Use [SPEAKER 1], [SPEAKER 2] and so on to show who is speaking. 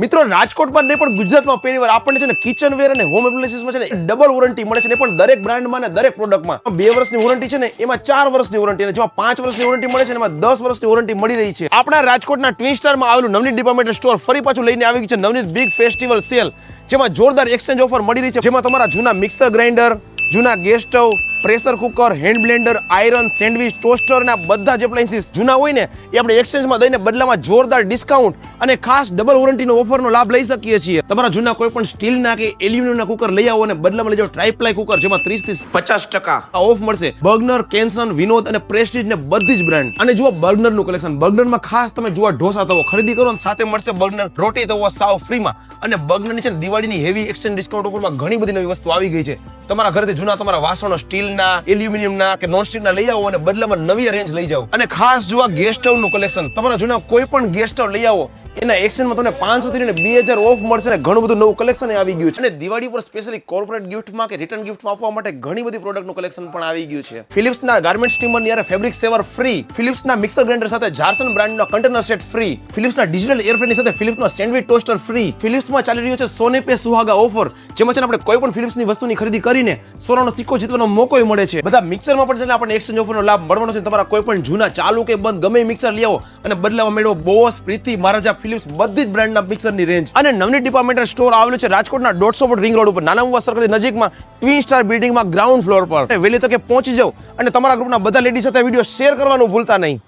[SPEAKER 1] મિત્રો રાજકોટમાં નહીં પણ ગુજરાતમાં પહેલી વાર આપણને છે ને કિચનવેર અને હોમ એપ્લાયન્સીસમાં છે ને ડબલ વોરંટી મળે છે ને પણ દરેક બ્રાન્ડમાં ને દરેક પ્રોડક્ટમાં 2 વર્ષની વોરંટી છે ને એમાં 4 વર્ષની વોરંટી અને જેમાં 5 વર્ષની વોરંટી મળે છે ને એમાં 10 વર્ષની વોરંટી મળી રહી છે. આપણા રાજકોટના ટ્વિન સ્ટારમાં આવેલું નવનીત ડિપાર્ટમેન્ટલ સ્ટોર ફરી પાછું લઈને આવી ગયું છે નવનીત બિગ ફેસ્ટિવલ સેલ, જેમાં જોરદાર એક્સચેન્જ ઓફર મળી રહી છે, જેમાં તમારા જૂના મિક્સર ગ્રાઇન્ડર, જૂના gas stove, pressure cooker, hand Blender, iron, sandwich, toaster ના બધા જ એપ્લાયન્સીસ જૂના હોય ને એ આપણે એક્સચેન્જમાં દઈને બદલામાં જોરદાર ડિસ્કાઉન્ટ અને ખાસ ડબલ વોરંટીનો ઓફરનો લાભ લઈ શકીએ છીએ. તમારા જૂના કોઈ પણ સ્ટીલના કે એલ્યુમિનિયમના કુકર લઈ આવો અને બદલામાં લઈ જાઓ ટ્રાયપ્લાય કુકર, જેમાં 30 થી 50% ઓફ મળશે. બર્ગનર, કેન્સન, વિનોદ અને પ્રેસ્ટીજ ને બધી જ બ્રાન્ડ. અને જુઓ બર્ગનરનું કલેક્શન. બર્ગનરમાં ખાસ તમે જુઓ ઢોસા તવો ખરીદી કરો ને સાથે મળશે બર્ગનર રોટી તવો સાવ ફ્રીમાં. અને બર્ગનરની છે દિવાળીની હેવી એક્સચેન્જ ડિસ્કાઉન્ટ ઓફરમાં ઘણી બધી નવી વસ્તુ આવી ગઈ છે. તમારા ઘરેથી જૂના તમારા વાસણો સ્ટીલના, એલ્યુમિનિયમના કે નોન સ્ટિકના લઈ આવો અને બદલામાં નવી રેન્જ લઈ જાઓ. અને ખાસ જુઓ ગેસ સ્ટવનું કલેક્શન. તમારા જૂના કોઈ પણ ગેસ સ્ટવ લઈ આવો એના એક્સચેન્જમાં તમને 500 થી 2000 ઓફ મળશે ને ઘણું બધું નવું કલેક્શન આવી ગયું છે. અને દિવાળી પર સ્પેશિયલી કોર્પોરેટ ગિફ્ટમાં કે રિટર્ન ગિફ્ટમાં આપવા માટે ઘણી બધી પ્રોડક્ટનું કલેક્શન પણ આવી ગયું છે. ફિલિપ્સના ગાર્મેન્ટ સ્ટીમરની યારે ફેબ્રિક સેવર ફ્રી, ફિલિપ્સના મિક્સર ગ્રાઇન્ડર સાથે જારસન બ્રાન્ડનો કન્ટેનર સેટ ફ્રી, ફિલિપ્સના ડિજિટલ એર ફ્રાયરની સાથે ફિલિપ્સનો સેન્ડવિચ ટોસ્ટર ફ્રી. ફિલિપ્સમાં ચાલી રહ્યો છે સોને પે સુહાગા ઓફર, જેમાં છે આપણે કોઈ પણ ફિલિપ્સની વસ્તુની ખરીદી કરીને સોનાનો સિક્કો જીતવાનો મોકો મળે છે. બધા મિક્સરમાં પણ આપણને એક્સચેન્જ ઓફરનો લાભ મળવાનો છે. તમારા કોઈ પણ જૂના ચાલુ કે બંધ ગમે મિક્સર લઈ આવો અને બદલામાં મેળવો બોસ, પ્રીતિ, મહારાજા, ફિલિપ્સ બધી જ બ્રાન્ડના મિક્સરની રેન્જ. અને નવનીત ડિપાર્ટમેન્ટલ સ્ટોર આવેલું છે રાજકોટના 150 ફૂટ રિંગ રોડ ઉપર નાના મુવા સર્કલની નજીકમાં ટ્વિન સ્ટાર બિલ્ડિંગમાં ગ્રાઉન્ડ ફ્લોર પર. વહેલી તકે પહોંચી જાઓ અને તમારા ગ્રુપના બધા લેડીઝ સાથે વિડીયો શેર કરવાનું ભૂલતા નહીં.